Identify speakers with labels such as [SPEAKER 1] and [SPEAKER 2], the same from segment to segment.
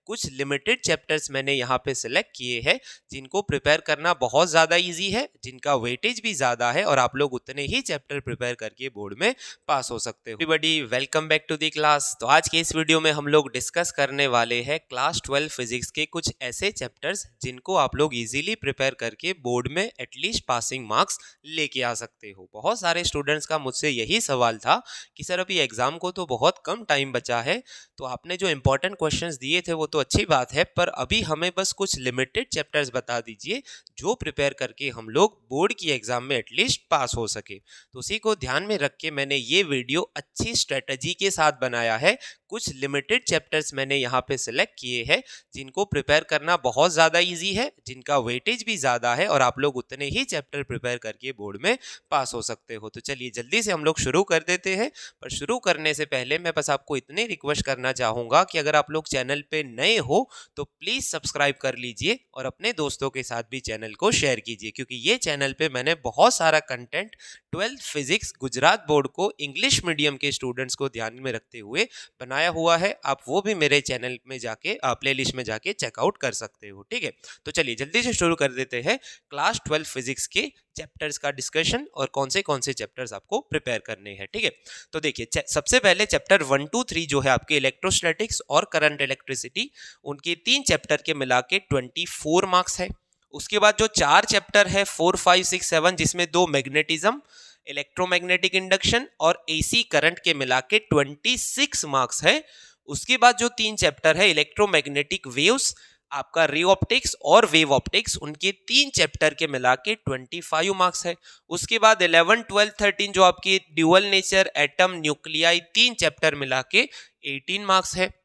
[SPEAKER 1] कुछ limited chapters मैंने यहाँ पे सिलेक्ट किए हैं जिनको प्रिपेयर करना बहुत ज़्यादा इजी है, जिनका वेटेज भी ज़्यादा है और आप लोग उतने ही चैप्टर प्रिपेयर करके बोर्ड में पास हो सकते हो। Everybody welcome back to the class. तो आज के इस वीडियो में हम लोग डिस्कस करने वाले हैं क्लास 12 फिजिक्स के कुछ ऐसे चैप्टर्स जिनको आप लोग इजीली प्रिपेयर करके बोर्ड में एटलीस्ट पासिंग मार्क्स लेके आ सकते हो। बहुत सारे स्टूडेंट्स का मुझसे यही सवाल था कि सर अभी एग्जाम को तो बहुत कम टाइम बचा है, तो आपने जो इंपॉर्टेंट क्वेश्चंस दिए थे वो तो अच्छी बात है, पर अभी हमें बस कुछ लिमिटेड चैप्टर्स बता दीजिए जो प्रिपेयर करके हम लोग बोर्ड की एग्जाम में एटलीस्ट पास हो सके। तो उसी को ध्यान में रख के मैंने ये वीडियो अच्छी स्ट्रेटजी के साथ बनाया है। कुछ लिमिटेड चैप्टर्स मैंने यहाँ पे सिलेक्ट किए हैं जिनको प्रिपेयर करना बहुत ज़्यादा इजी है, जिनका वेटेज भी ज़्यादा है और आप लोग उतने ही चैप्टर प्रिपेयर करके बोर्ड में पास हो सकते हो। तो चलिए जल्दी से हम लोग शुरू कर देते हैं, पर शुरू करने से पहले मैं बस आपको इतनी रिक्वेस्ट करना चाहूँगा कि अगर आप लोग चैनल पे नए हो तो प्लीज़ सब्सक्राइब कर लीजिए और अपने दोस्तों के साथ भी चैनल को शेयर कीजिए, क्योंकि ये चैनल पे मैंने बहुत सारा content 12th physics Gujarat board को इंग्लिश मीडियम के स्टूडेंट्स को ध्यान में रखते हुए बनाया हुआ है। आप वो भी मेरे चैनल में जाके प्लेलिस्ट में जाके चेकआउट कर सकते हो। ठीक है, तो चलिए जल्दी से शुरू कर देते हैं क्लास 12 फिजिक्स के चैप्टर्स का डिस्कशन और कौन से चैप्टर्स आपको प्रिपेयर करने हैं। ठीक है, तो देखिए सबसे पहले चैप्टर 1, 2, 3 जो है आपके इलेक्ट्रोस्टैटिक्स और करंट इलेक्ट्रिसिटी, उनके 3 चैप्टर के मिला के 24 मार्क्स है। उसके बाद जो 4 चैप्टर है 4, 5, 6, 7, जिसमें 2 मैग्नेटिज्म, इलेक्ट्रोमैग्नेटिक इंडक्शन और एसी करंट के मिला के 26 मार्क्स है। उसके बाद जो 3 चैप्टर है इलेक्ट्रोमैग्नेटिक वेव्स, आपका रे ऑप्टिक्स और वेव ऑप्टिक्स, उनके 3 चैप्टर के मिला के 25 मार्क्स है। उसके बाद 11, 12, 13 जो आपके dual nature, atom, nuclei, 3 chapter मिला के 18 मार्क्स है।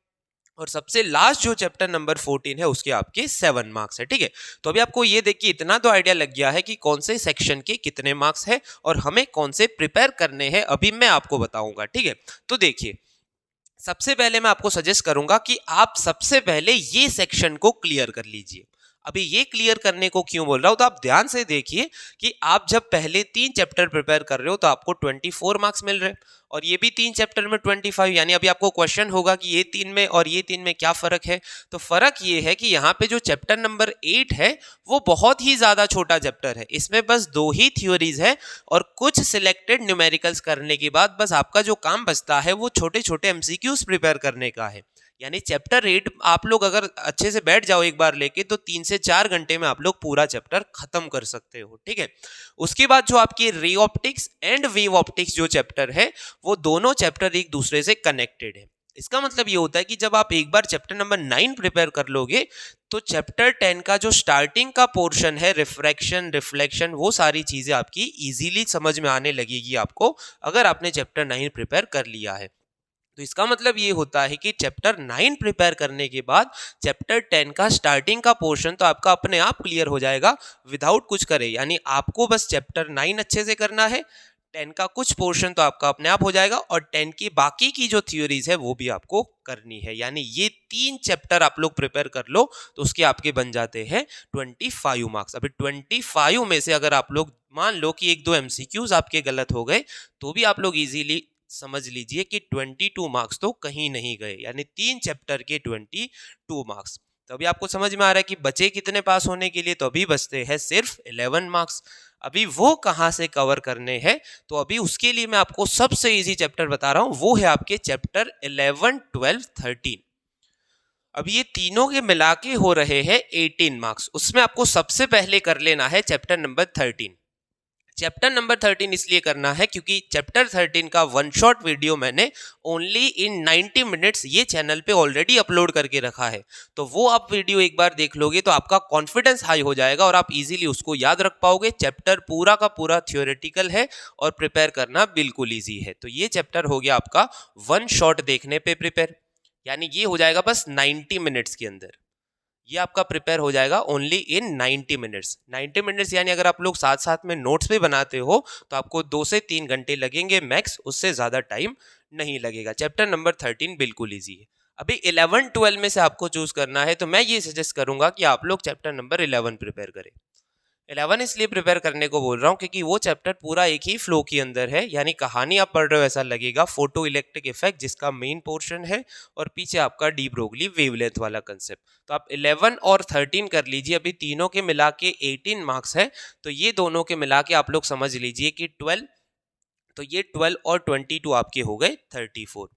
[SPEAKER 1] और सबसे लास्ट जो चैप्टर नंबर 14 है उसके आपके 7 मार्क्स है। ठीक है, तो अभी आपको ये देखिए इतना तो आइडिया लग गया है कि कौन से सेक्शन के कितने मार्क्स है और हमें कौन से प्रिपेयर करने हैं, अभी मैं आपको बताऊंगा। ठीक है, तो देखिए सबसे पहले मैं आपको सजेस्ट करूंगा कि आप सबसे पहले ये सेक्शन को क्लियर कर लीजिए। अभी ये क्लियर करने को क्यों बोल रहा हूं, तो आप ध्यान से देखिए कि आप जब पहले 3 चैप्टर प्रिपेयर कर रहे हो तो आपको 24 मार्क्स मिल रहे हैं और ये भी 3 चैप्टर में 25। यानी अभी आपको क्वेश्चन होगा कि ये 3 में और ये 3 में क्या फर्क है, तो फर्क ये है कि यहाँ पे जो चैप्टर नंबर 8 है वो बहुत ही ज्यादा छोटा चैप्टर है। इसमें बस 2 ही थ्योरीज है और कुछ सिलेक्टेड न्यूमेरिकल्स करने के बाद बस आपका जो काम बचता है वो छोटे छोटे एमसीक्यूज प्रिपेयर करने का है। यानी चैप्टर 8 आप लोग अगर अच्छे से बैठ जाओ एक बार लेके तो 3 से 4 घंटे में आप लोग पूरा चैप्टर खत्म कर सकते हो। ठीक है, उसके बाद जो आपकी ray optics and wave optics जो चैप्टर है वो दोनों चैप्टर एक दूसरे से कनेक्टेड है। इसका मतलब ये होता है कि जब आप एक बार चैप्टर नंबर 9 प्रिपेयर कर लोगे तो चैप्टर 10 का जो स्टार्टिंग का पोर्शन है, रिफ्रैक्शन, रिफ्लेक्शन, वो सारी चीजें आपकी इजीली समझ में आने लगेगी आपको, अगर आपने चैप्टर 9 प्रिपेयर कर लिया है। तो इसका मतलब ये होता है कि चैप्टर 9 प्रिपेयर करने के बाद चैप्टर 10 का स्टार्टिंग का पोर्शन तो आपका अपने आप क्लियर हो जाएगा विदाउट कुछ करे। यानी आपको बस चैप्टर 9 अच्छे से करना है, 10 का कुछ पोर्शन तो आपका अपने आप हो जाएगा और 10 की बाकी की जो थ्योरीज है वो भी आपको करनी है। यानी ये 3 चैप्टर आप लोग प्रिपेयर कर लो तो उसके आपके बन जाते हैं 25 मार्क्स। अभी 25 में से अगर आप लोग मान लो कि 1-2 एमसीक्यूज आपके गलत हो गए तो भी आप लोग इजीली समझ लीजिए कि 22 मार्क्स तो कहीं नहीं गए। यानी 3 चैप्टर के 22 मार्क्स। तो अभी आपको समझ में आ रहा है कि बचे कितने पास होने के लिए, तो अभी बचते हैं सिर्फ 11 मार्क्स। अभी वो कहां से कवर करने हैं, तो अभी उसके लिए मैं आपको सबसे इजी चैप्टर बता रहा हूं, वो है आपके चैप्टर 11, 12, 13। अब ये तीनों के मिला के हो रहे हैं 18 मार्क्स। उसमें आपको सबसे पहले कर लेना है चैप्टर नंबर 13। चैप्टर नंबर 13 इसलिए करना है क्योंकि चैप्टर 13 का 1 शॉट वीडियो मैंने ओनली इन 90 मिनट्स ये चैनल पे ऑलरेडी अपलोड करके रखा है। तो वो आप वीडियो एक बार देख लोगे तो आपका कॉन्फिडेंस हाई हो जाएगा और आप इजीली उसको याद रख पाओगे। चैप्टर पूरा का पूरा थ्योरेटिकल है और प्रिपेयर करना बिल्कुल ईजी है। तो ये चैप्टर हो गया आपका 1 शॉट देखने पे प्रिपेयर, यानी ये हो जाएगा बस 90 मिनट्स के अंदर। ये आपका प्रिपेयर हो जाएगा ओनली इन 90 मिनट्स। 90 मिनट्स यानी अगर आप लोग साथ साथ में नोट्स भी बनाते हो तो आपको 2 से 3 घंटे लगेंगे मैक्स, उससे ज़्यादा टाइम नहीं लगेगा। चैप्टर नंबर 13 बिल्कुल ईजी है। अभी 11, 12 में से आपको चूज करना है तो मैं ये सजेस्ट करूंगा कि आप लोग चैप्टर नंबर 11 प्रिपेयर करें। 11 इसलिए प्रिपेयर करने को बोल रहा हूँ क्योंकि वो चैप्टर पूरा एक ही फ्लो के अंदर है, यानी कहानी आप पढ़ रहे हो ऐसा लगेगा, फोटो इलेक्ट्रिक इफेक्ट जिसका मेन पोर्शन है और पीछे आपका डी ब्रोगली वेवलेंथ वाला कंसेप्ट। तो आप 11 और 13 कर लीजिए, अभी तीनों के मिला के 18 मार्क्स है, तो ये दोनों के मिला के आप लोग समझ लीजिए कि 12, तो ये 12 और 22 आपके हो गए 34।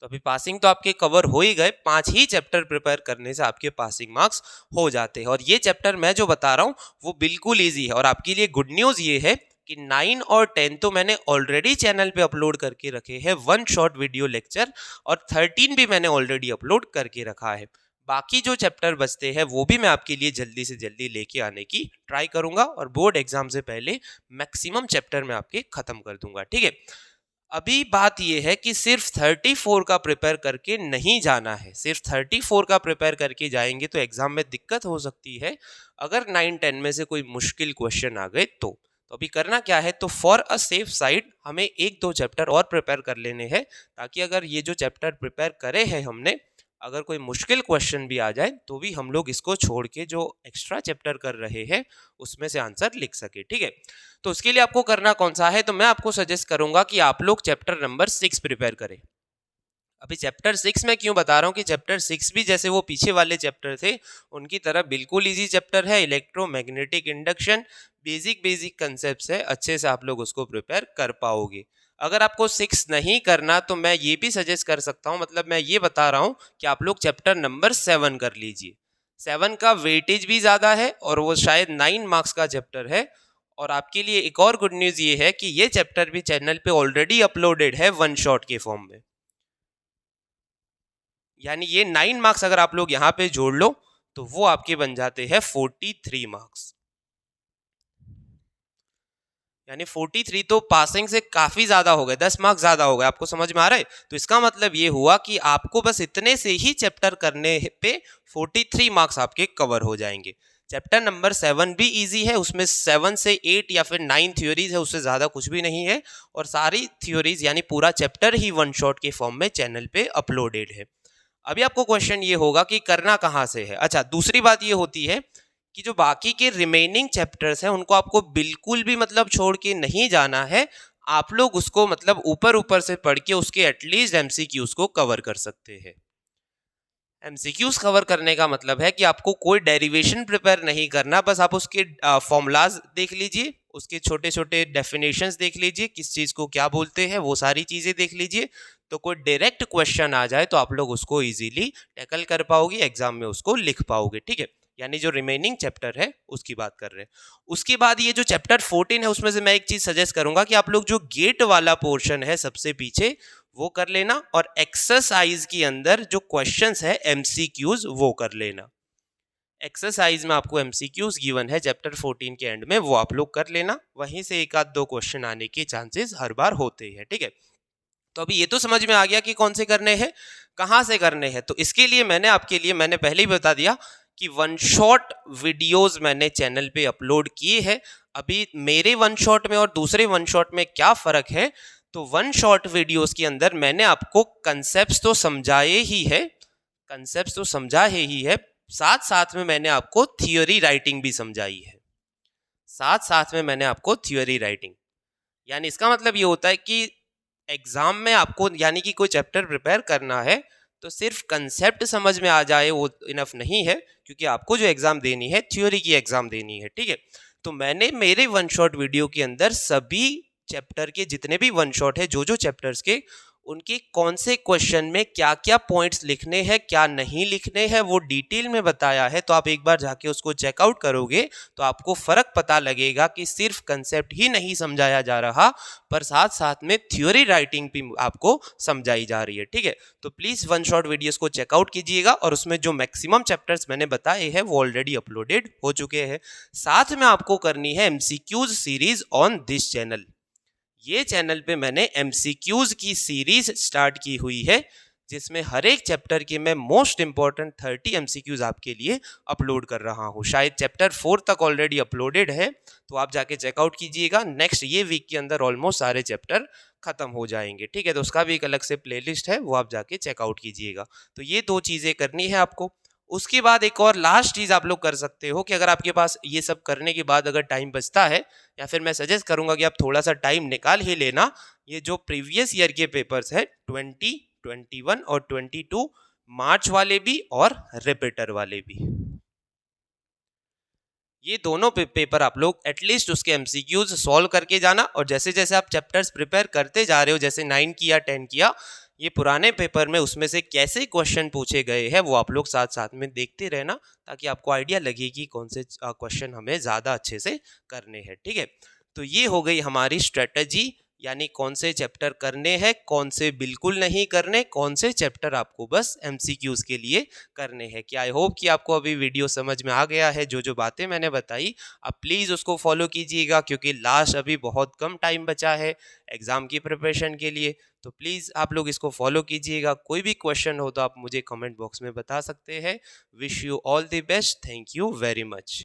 [SPEAKER 1] तो अभी पासिंग तो आपके कवर हो ही गए, 5 ही चैप्टर प्रिपेयर करने से आपके पासिंग मार्क्स हो जाते हैं। और ये चैप्टर मैं जो बता रहा हूँ वो बिल्कुल ईजी है। और आपके लिए गुड न्यूज़ ये है कि 9 और 10 तो मैंने ऑलरेडी चैनल पे अपलोड करके रखे हैं, वन शॉट वीडियो लेक्चर, और 13 भी मैंने ऑलरेडी अपलोड करके रखा है। बाकी जो चैप्टर बचते हैं वो भी मैं आपके लिए जल्दी से जल्दी लेके आने की ट्राई करूंगा, और बोर्ड एग्जाम से पहले मैक्सिमम चैप्टर मैं आपके खत्म कर दूंगा, ठीक है। अभी बात यह है कि सिर्फ 34 का प्रिपेयर करके नहीं जाना है। सिर्फ 34 का प्रिपेयर करके जाएंगे तो एग्जाम में दिक्कत हो सकती है, अगर 9-10 में से कोई मुश्किल क्वेश्चन आ गए तो अभी करना क्या है, तो फॉर अ सेफ साइड हमें 1-2 चैप्टर और प्रिपेयर कर लेने हैं, ताकि अगर ये जो चैप्टर प्रिपेयर करे हैं हमने, अगर कोई मुश्किल क्वेश्चन भी आ जाए तो भी हम लोग इसको छोड़ के जो एक्स्ट्रा चैप्टर कर रहे हैं उसमें से आंसर लिख सके, ठीक है। तो उसके लिए आपको करना कौन सा है, तो मैं आपको सजेस्ट करूंगा कि आप लोग चैप्टर नंबर 6 प्रिपेयर करें। अभी चैप्टर 6 में क्यों बता रहा हूँ कि चैप्टर 6 भी जैसे वो पीछे वाले चैप्टर थे उनकी तरह बिल्कुल इजी चैप्टर है, इलेक्ट्रोमैग्नेटिक इंडक्शन, बेसिक कंसेप्ट है, अच्छे से आप लोग उसको प्रिपेयर कर पाओगे। अगर आपको 6 नहीं करना तो मैं ये भी सजेस्ट कर सकता हूँ, मतलब मैं ये बता रहा हूँ कि आप लोग चैप्टर नंबर 7 कर लीजिए। 7 का वेटेज भी ज़्यादा है और वो शायद 9 मार्क्स का चैप्टर है। और आपके लिए एक और गुड न्यूज़ ये है कि ये चैप्टर भी चैनल पे ऑलरेडी अपलोडेड है वन शॉट के फॉर्म में, यानी ये 9 मार्क्स अगर आप लोग यहाँ पे जोड़ लो तो वो आपके बन जाते हैं 43 मार्क्स, यानी 43 तो पासिंग से काफी ज्यादा हो गए, 10 मार्क्स ज्यादा हो गए। आपको समझ में आ रहा है? तो इसका मतलब ये हुआ कि आपको बस इतने से ही चैप्टर करने पे 43 मार्क्स आपके कवर हो जाएंगे। चैप्टर नंबर 7 भी इजी है, उसमें 7 से 8 या फिर 9 थ्योरीज है, उससे ज्यादा कुछ भी नहीं है, और सारी थ्योरीज यानी पूरा चैप्टर ही वन शॉट के फॉर्म में चैनल पे अपलोडेड है। अभी आपको क्वेश्चन ये होगा कि करना कहाँ से है। अच्छा, दूसरी बात ये होती है कि जो बाकी के रिमेनिंग चैप्टर्स हैं उनको आपको बिल्कुल भी मतलब छोड़ के नहीं जाना है, आप लोग उसको मतलब ऊपर ऊपर से पढ़ के उसके एटलीस्ट एमसीक्यूज को कवर कर सकते हैं। एमसीक्यूज कवर करने का मतलब है कि आपको कोई डेरिवेशन प्रिपेयर नहीं करना, बस आप उसके फॉर्मूलाज देख लीजिए, उसके छोटे छोटे डेफिनेशंस देख लीजिए, किस चीज़ को क्या बोलते हैं वो सारी चीज़ें देख लीजिए, तो कोई डायरेक्ट क्वेश्चन आ जाए तो आप लोग उसको इजीली टैकल कर पाओगे, एग्जाम में उसको लिख पाओगे, ठीक है। यानी जो रिमेनिंग चैप्टर है उसकी बात कर रहे हैं। उसके बाद ये जो चैप्टर 14 है उसमें से मैं एक चीज सजेस्ट करूंगा कि आप लोग जो गेट वाला पोर्शन है सबसे पीछे वो कर लेना, और एक्सरसाइज के अंदर जो क्वेश्चंस है एमसीक्यूज वो कर लेना। एक्सरसाइज में आपको एमसीक्यूज गिवन है चैप्टर 14 के एंड में, वो आप लोग कर लेना, वहीं से एक आध दो क्वेश्चन आने के चांसेस हर बार होते हैं, ठीक है। तो अभी ये तो समझ में आ गया कि कौन से करने हैं, कहाँ से करने हैं। तो इसके लिए मैंने पहले ही बता दिया कि वन शॉट वीडियोस मैंने चैनल पे अपलोड किए हैं। अभी मेरे वन शॉट में और दूसरे वन शॉट में क्या फ़र्क है, तो वन शॉट वीडियोस के अंदर मैंने आपको कंसेप्ट तो समझाए ही है, साथ साथ में मैंने आपको थियोरी राइटिंग भी समझाई है, यानी इसका मतलब ये होता है कि एग्जाम में आपको यानी कि कोई चैप्टर प्रिपेयर करना है तो सिर्फ कंसेप्ट समझ में आ जाए वो इनफ नहीं है, क्योंकि आपको जो एग्जाम देनी है थ्योरी की एग्जाम देनी है, ठीक है। तो मैंने मेरे वन शॉट वीडियो के अंदर सभी चैप्टर के जितने भी वन शॉट है, जो चैप्टर्स के उनके कौन से क्वेश्चन में क्या क्या पॉइंट्स लिखने हैं क्या नहीं लिखने हैं वो डिटेल में बताया है। तो आप एक बार जाके उसको चेकआउट करोगे तो आपको फर्क पता लगेगा कि सिर्फ कंसेप्ट ही नहीं समझाया जा रहा, पर साथ साथ में थ्योरी राइटिंग भी आपको समझाई जा रही है, ठीक है। तो प्लीज़ वन शॉट वीडियोस को चेकआउट कीजिएगा, और उसमें जो मैक्सिमम चैप्टर्स मैंने बताए हैं वो ऑलरेडी अपलोडेड हो चुके हैं। साथ में आपको करनी है MCQs series on this channel. ये चैनल पे मैंने एमसीक्यूज की सीरीज स्टार्ट की हुई है, जिसमें हर एक चैप्टर के मैं मोस्ट इंपॉर्टेंट 30 एमसीक्यूज आपके लिए अपलोड कर रहा हूँ। शायद चैप्टर 4 तक ऑलरेडी अपलोडेड है, तो आप जाके चेकआउट कीजिएगा। नेक्स्ट ये वीक के अंदर ऑलमोस्ट सारे चैप्टर खत्म हो जाएंगे, ठीक है। तो उसका भी एक अलग से प्लेलिस्ट है, वो आप जाके चेकआउट कीजिएगा। तो ये दो चीज़ें करनी है आपको। उसके बाद एक और लास्ट चीज़ आप लोग कर सकते हो कि अगर आपके पास ये सब करने के बाद अगर टाइम बचता है, या फिर मैं सजेस्ट करूंगा कि आप थोड़ा सा टाइम निकाल ही लेना, ये जो प्रीवियस ईयर के पेपर्स है 20, 21 और 22, मार्च वाले भी और रिपीटर वाले भी, ये दोनों पेपर आप लोग एटलीस्ट उसके एमसीक्यूज सॉल्व करके जाना। और जैसे जैसे आप चैप्टर्स प्रिपेयर करते जा रहे हो, जैसे 9 किया 10 किया, ये पुराने पेपर में उसमें से कैसे क्वेश्चन पूछे गए हैं वो आप लोग साथ साथ में देखते रहना, ताकि आपको आइडिया लगे कि कौन से क्वेश्चन हमें ज़्यादा अच्छे से करने हैं। ठीक है, तो ये हो गई हमारी स्ट्रेटजी, यानी कौन से चैप्टर करने हैं, कौन से बिल्कुल नहीं करने, कौन से चैप्टर आपको बस एमसीक्यूज के लिए करने हैं। कि आई होप कि आपको अभी वीडियो समझ में आ गया है। जो जो बातें मैंने बताई आप प्लीज़ उसको फॉलो कीजिएगा, क्योंकि लास्ट अभी बहुत कम टाइम बचा है एग्ज़ाम की प्रिपरेशन के लिए। तो प्लीज़ आप लोग इसको फॉलो कीजिएगा। कोई भी क्वेश्चन हो तो आप मुझे कमेंट बॉक्स में बता सकते हैं। Wish you all the best. Thank you very much.